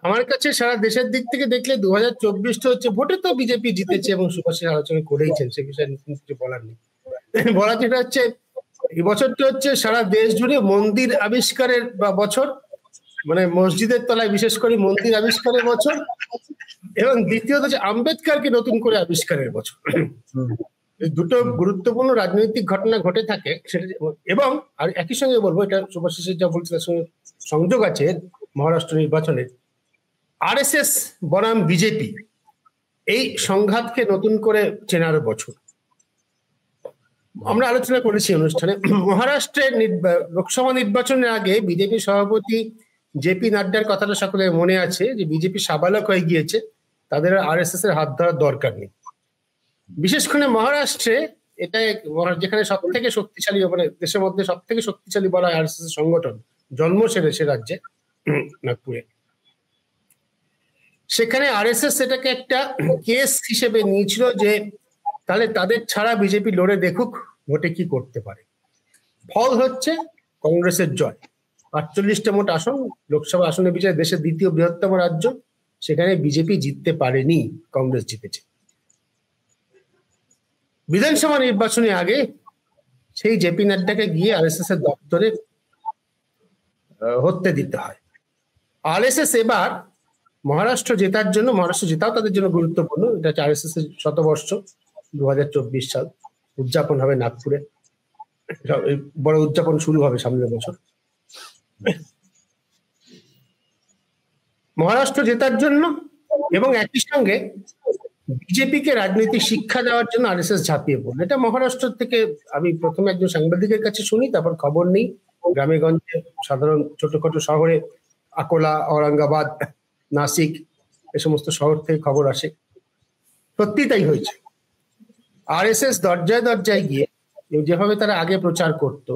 আমার কাছে সারা দেশের দিক থেকে দেখলে 2024টা হচ্ছে, ভোটে তো বিজেপি জিতেছে এবং সুভাষের আলোচনা করেইছেন, সে বিষয়ে কিছু বলার নেই। বলা যেটা হচ্ছে এই বছরটা হচ্ছে সারা দেশ জুড়ে মন্দির আবিষ্কারের বছর, মানে মসজিদের তলায় বিশেষ করে মন্দির আবিষ্কারের বছর, এবং দ্বিতীয়ত হচ্ছে আম্বেদকরকে নতুন করে আবিষ্কারের বছর। দুটো গুরুত্বপূর্ণ রাজনৈতিক ঘটনা ঘটে থাকে সেটা, এবং আর একই সঙ্গে বলবো, এটা শুভাশিসের যা বলছে তার সঙ্গে সংযোগ আছে মহারাষ্ট্র নির্বাচনে আরএসএস বনাম বিজেপি এই সংঘাতকে নতুন করে চেনার বছর। আমরা আলোচনা করেছি অনুষ্ঠানে, মহারাষ্ট্রের লোকসভা নির্বাচনের আগে বিজেপি সভাপতি জেপি নাড্ডার কথাটা সকলের মনে আছে যে বিজেপি সাবালক হয়ে গিয়েছে, তাদের আরএসএস এর হাত ধরার দরকার নেই। বিশেষ করে মহারাষ্ট্রে, এটা যেখানে সব থেকে শক্তিশালী, মানে দেশের মধ্যে সব থেকে শক্তিশালী বলা হয় আরএসএস এর সংগঠন, জন্ম সে রাজ্যে নাগপুরে, সেখানে আরএসএস এটাকে একটা কেস হিসেবে নিয়েছিল যে তাহলে তাদের ছাড়া বিজেপি লড়ে দেখুক ভোটে কি করতে পারে। ফল হচ্ছে কংগ্রেসের জয়। 48টা মোট আসন, লোকসভা আসনের বিচারে দেশের দ্বিতীয় বৃহত্তম রাজ্য, সেখানে বিজেপি জিততে পারেনি, কংগ্রেস জিতেছে। বিধানসভা নির্বাচনের আগে সেই জেপি নাড্ডাকে গিয়ে আরএসএস এর দপ্তরে হত্যা দিতে হয়। আরএসএস এবার মহারাষ্ট্র জেতার জন্য, মহারাষ্ট্র জেতাও তাদের জন্য গুরুত্বপূর্ণ, এটা হচ্ছে আরএসএস এর শতবর্ষ, 2024 সাল উদযাপন হবে নাগপুরে, বড় উদযাপন শুরু হবে সামনের বছর। মহারাষ্ট্র জেতার জন্য এবং একই সঙ্গে বিজেপিকে রাজনৈতিক শিক্ষা দেওয়ার জন্য আরএসএস ঝাঁপিয়ে পড়ল। এটা মহারাষ্ট্র থেকে আমি প্রথমে একজন সাংবাদিকের কাছে শুনি, তারপর খবর নেই, গ্রামে গঞ্জে, সাধারণ ছোটখাটো শহরে, আকোলা, ঔরঙ্গাবাদ, নাসিক, এ সমস্ত শহর থেকে খবর আসে। সত্যি তাই হয়েছে। আরএসএস দরজায় দরজায় গিয়ে যেভাবে তারা আগে প্রচার করত,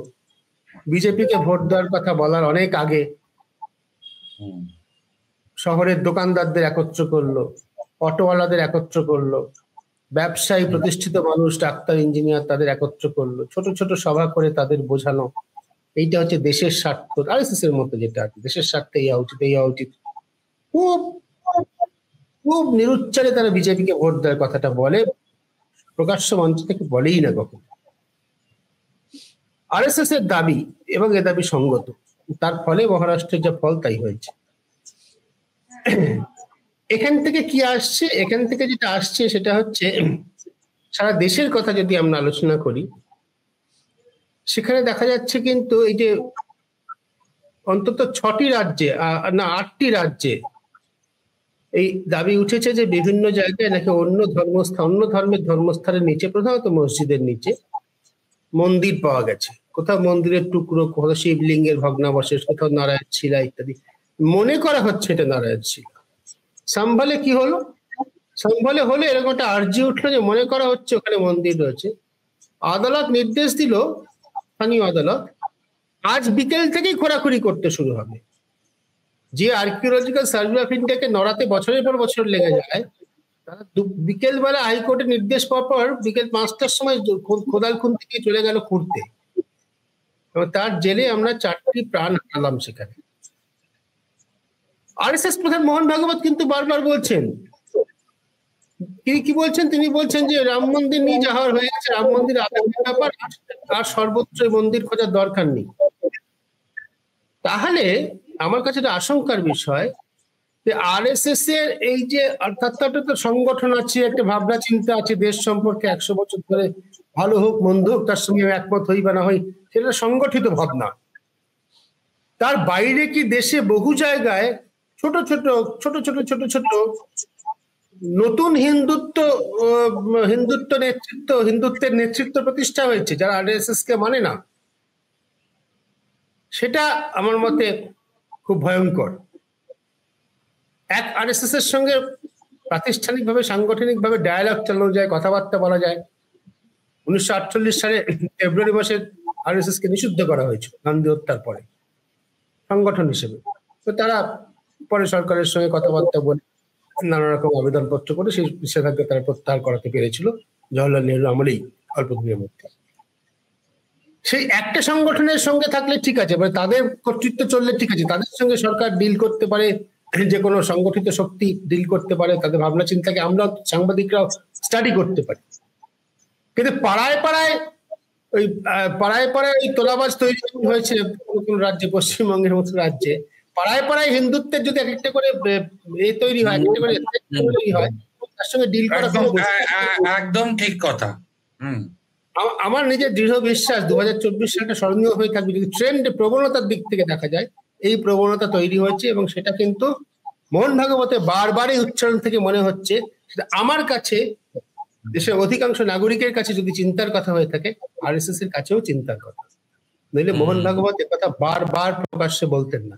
বিজেপিকে ভোট দেওয়ার কথা বলার অনেক আগে শহরের দোকানদারদের একত্র করলো, অটোওয়ালাদের একত্র করলো, ব্যবসায়ী, প্রতিষ্ঠিত মানুষ, ডাক্তার, ইঞ্জিনিয়ার, তাদের একত্র করলো, ছোট ছোট সভা করে তাদের বোঝানো এইটা হচ্ছে দেশের স্বার্থ, আরএসএস এর মতো যেটা আছে, দেশের স্বার্থে এই হওয়া উচিত, এই হওয়া উচিত। খুব খুব নিরুচ্চারে তারা বিজেপিকে ভোট দেওয়ার কথাটা বলে, প্রকাশ্য মঞ্চ থেকে বলেই না কখন। আরএসএস এর দাবি এবং এ দাবি সঙ্গত, তার ফলে মহারাষ্ট্রের যা ফল তাই হয়েছে। এখান থেকে কি আসছে? এখান থেকে যেটা আসছে সেটা হচ্ছে সারা দেশের কথা যদি আমরা আলোচনা করি, সেখানে দেখা যাচ্ছে কিন্তু এই যে অন্তত 6টি রাজ্যে, না 8টি রাজ্যে এই দাবি উঠেছে যে বিভিন্ন জায়গায় নাকি অন্য ধর্মের ধর্মস্থানের নিচে, প্রধানত মসজিদের নিচে মন্দির পাওয়া গেছে। কোথাও মন্দিরের টুকরো, কোথাও শিবলিঙ্গের ভগ্নাবশেষ, কোথাও নারায়ণ শিলা ইত্যাদি। মনে করা হচ্ছে এটা নারায়ণ শিলা। সাম্ভালে কি হলো? সাম্ভালে হলে এরকম একটা আর্জি উঠলো যে মনে করা হচ্ছে ওখানে মন্দির রয়েছে। আদালত নির্দেশ দিল, স্থানীয় আদালত, আজ বিকেল থেকেই খোঁড়াখুড়ি করতে শুরু হবে। যে আর্কিওলজিক্যাল সার্ভে অফ ইন্ডিয়াকে নড়াতে বছরের পর বছর লেগে যায়, তারা বিকেল বেলা হাইকোর্টের নির্দেশ পাওয়ার পর বিকেল 5টার সময় কোদাল খুন থেকে চলে গেল খুঁড়তে, এবং তার জেলে আমরা 4টি প্রাণ হারালাম সেখানে। আরএসএস প্রধান মোহন ভাগবত কিন্তু বারবার বলছেন, তিনি কি বলছেন? তিনি বলছেন যে রাম মন্দির নিয়ে যা হওয়ার হয়ে গেছে, রাম মন্দির আলাদা ব্যাপার, আর সর্বত্র মন্দির খোঁজার দরকার নেই। তাহলে আমার কাছে একটা আশঙ্কার বিষয় যে আরএসএস এর এই যে, অর্থাৎ একটা সংগঠন আছে, একটা ভাবনা চিন্তা আছে দেশ সম্পর্কে 100 বছর ধরে, ভালো হোক মন্দ হোক তার সঙ্গে একমত হই বা না হই, সেটা সংগঠিত ভাবনা। তার বাইরে কি দেশে বহু জায়গায় ছোট ছোট ছোট ছোট ছোট ছোট নতুন হিন্দুত্বের নেতৃত্ব প্রতিষ্ঠা হয়েছে যারা আরএসএস কে মানে না। সেটা আমার মতে খুব ভয়ঙ্কর। এক আরএসএস এর সঙ্গে প্রাতিষ্ঠানিকভাবে, সাংগঠনিকভাবে ডায়ালগ চালানো যায়, কথাবার্তা বলা যায়। 1948 সালে ফেব্রুয়ারি মাসে আরএসএস কে নিষিদ্ধ করা হয়েছিল গান্ধী হত্যার পরে সংগঠন হিসেবে। তো তারা পরে সরকারের সঙ্গে কথাবার্তা বলে নানা রকম আবেদনপত্র করে সেই নিষেধাজ্ঞা তারা প্রত্যাহার করাতে পেরেছিল জওহরলাল নেহরু আমলেই, অল্প দিনের মধ্যে। সেই একটা সংগঠনের সঙ্গে থাকলে ঠিক আছে, মানে তাদের কর্তৃত্ব চললে ঠিক আছে, তাদের সঙ্গে সরকার ডিল করতে পারে, যে কোনো সংগঠিত শক্তি ডিল করতে পারে, তাদের ভাবনা চিন্তাকে আমরা সাংবাদিকরাও স্টাডি করতে পারি। কিন্তু পাড়ায় পাড়ায় ওই তোলাবাজ তৈরি হয়েছে কোন রাজ্যে, পশ্চিমবঙ্গের মতো রাজ্যে পাড়ায় পাড়ায় হিন্দুত্বের যদি এক একটা করে তৈরি হয়, একটা করে তৈরি হয়, তার সঙ্গে ডিল করা একদম ঠিক কথা। আমার নিজের দৃঢ় বিশ্বাস 2024 সালটা স্মরণীয় হয়ে থাকবে যদি ট্রেন্ড প্রবণতার দিক থেকে দেখা যায়। এই প্রবণতা তৈরি হয়েছে এবং সেটা কিন্তু মোহন ভাগবতে বারবারই উচ্চারণ থেকে মনে হচ্ছে। আমার কাছে, দেশের অধিকাংশ নাগরিকের কাছে যদি চিন্তার কথা হয়ে থাকে, আরএসএস এর কাছেও চিন্তার কথা। নইলে মোহন ভাগবত এ কথা বারবার প্রকাশ্যে বলতেন না।